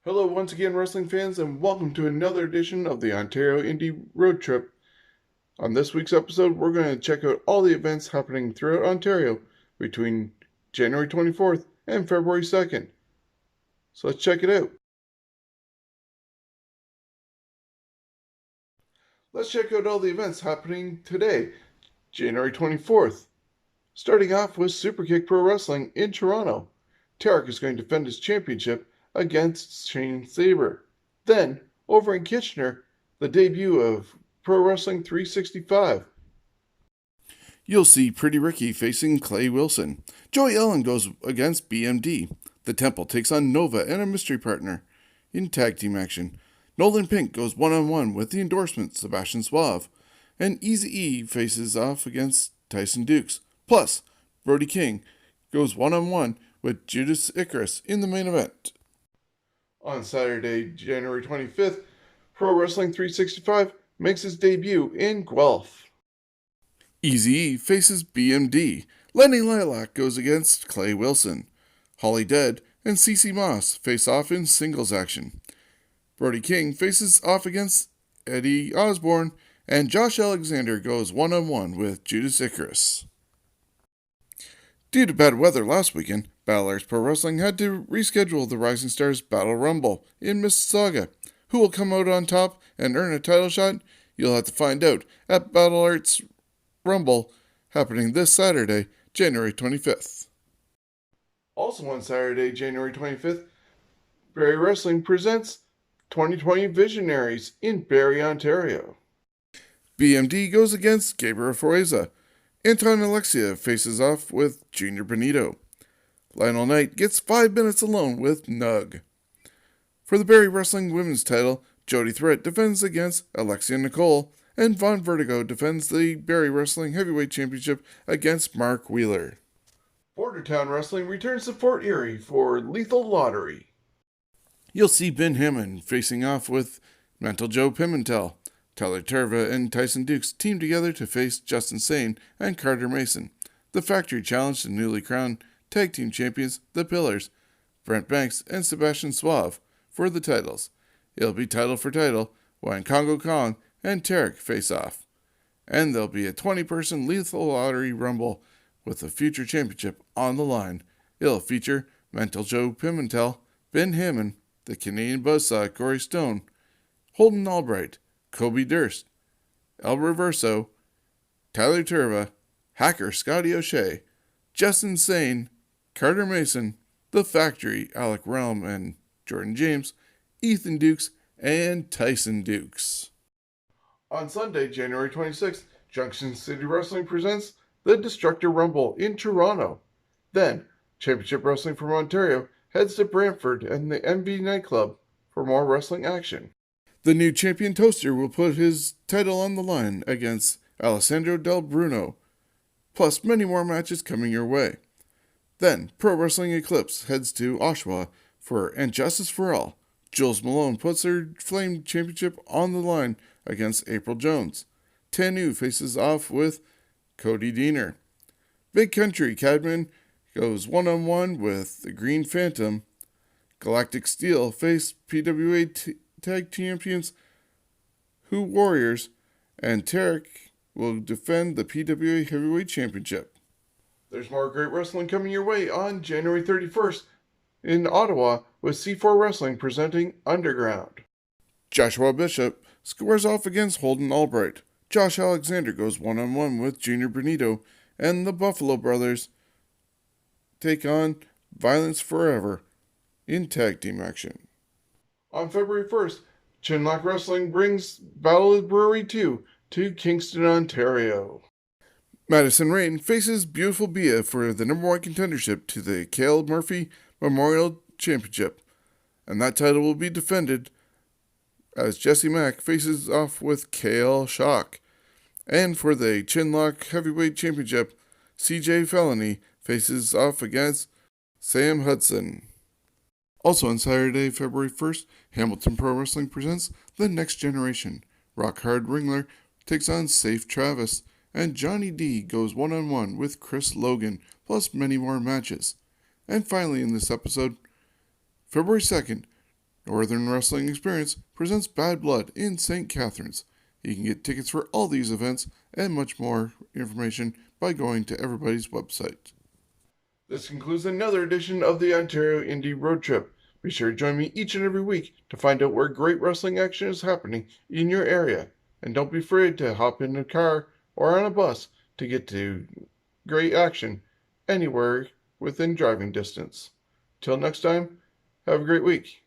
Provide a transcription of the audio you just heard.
Hello once again, wrestling fans, and welcome to another edition of the Ontario Indy Road Trip. On this week's episode, we're going to check out all the events happening throughout Ontario between January 24th and February 2nd. So let's check it out. Let's check out all the events happening today, January 24th. Starting off with Superkick'd Pro Wrestling in Toronto. Tarek is going to defend his championship against Shane Sabre. Then, over in Kitchener, the debut of Pro Wrestling 365. You'll see Pretty Ricky facing Clay Wilson. Joey Ellen goes against BMD. The Temple takes on Nova and a mystery partner. In tag team action, Nolan Pink goes one-on-one with the endorsement Sebastian Suave. And Eazy-E faces off against Tyson Dukes. Plus, Brody King goes one-on-one with Judas Icarus in the main event. On Saturday, January 25th, Pro Wrestling 365 makes its debut in Guelph. Eazy-E faces BMD. Lenny Lilac goes against Clay Wilson. Holly Dead and CeCe Moss face off in singles action. Brody King faces off against Eddie Osborne, and Josh Alexander goes one-on-one with Judas Icarus. Due to bad weather last weekend, Battle Arts Pro Wrestling had to reschedule the Rising Stars Battle Rumble in Mississauga. Who will come out on top and earn a title shot? You'll have to find out at Battle Arts Rumble, happening this Saturday, January 25th. Also on Saturday, January 25th, Barrie Wrestling presents 2020 Visionaries in Barrie, Ontario. BMD goes against Gabriel Foreza. Anton Alexia faces off with Junior Benito. Lionel Knight gets 5 minutes alone with Nug. For the Barrie Wrestling Women's title, Jody Threat defends against Alexia Nicole, and Von Vertigo defends the Barrie Wrestling Heavyweight Championship against Mark Wheeler. Bordertown Wrestling returns to Fort Erie for Lethal Lottery. You'll see Ben Hammond facing off with Mental Joe Pimentel. Tyler Terva and Tyson Dukes team together to face Justin Sane and Carter Mason. The Factory challenged the newly crowned Tag Team Champions, The Pillars, Brent Banks and Sebastian Suave, for the titles. It'll be title for title when Congo Kong and Tarek face off. And there'll be a 20-person Lethal Lottery Rumble with the future championship on the line. It'll feature Mental Joe Pimentel, Ben Hammond, the Canadian Buzzsaw Corey Stone, Holden Albright, Kobe Durst, El Reverso, Tyler Turva, Hacker Scotty O'Shea, Justin Sane, Carter Mason, The Factory, Alec Realm and Jordan James, Ethan Dukes, and Tyson Dukes. On Sunday, January 26th, Junction City Wrestling presents the Destructor Rumble in Toronto. Then, Championship Wrestling from Ontario heads to Brantford and the MV Nightclub for more wrestling action. The new champion Toaster will put his title on the line against Alessandro Del Bruno, plus many more matches coming your way. Then, Pro Wrestling Eclipse heads to Oshawa for And Justice for All. Jules Malone puts her Flame Championship on the line against April Jones. Tanu faces off with Cody Diener. Big Country Cadman goes one-on-one with the Green Phantom. Galactic Steel face PWA Tag Champions Who Warriors, and Tarek will defend the PWA Heavyweight Championship. There's more great wrestling coming your way on January 31st in Ottawa with C4 Wrestling presenting Underground. Joshua Bishop squares off against Holden Albright. Josh Alexander goes one-on-one with Junior Benito, and the Buffalo Brothers take on Violence Forever in tag team action. On February 1st, Chinlock Wrestling brings Battle of the Brewery 2 to Kingston, Ontario. Madison Rain faces Beautiful Bia for the number 1 contendership to the Cale Murphy Memorial Championship, and that title will be defended as Jesse Mack faces off with KL Shock. And for the Chinlock Heavyweight Championship, CJ Felony faces off against Sam Hudson. Also on Saturday, February 1st, Hamilton Pro Wrestling presents The Next Generation. Rock Hard Ringler takes on Safe Travis, and Johnny D goes one-on-one with Chris Logan, plus many more matches. And finally in this episode, February 2nd, Northern Wrestling Experience presents Bad Blood in St. Catharines. You can get tickets for all these events and much more information by going to everybody's website. This concludes another edition of the Ontario Indy Road Trip. Be sure to join me each and every week to find out where great wrestling action is happening in your area. And don't be afraid to hop in a car or on a bus to get to great action anywhere within driving distance. Till next time, have a great week.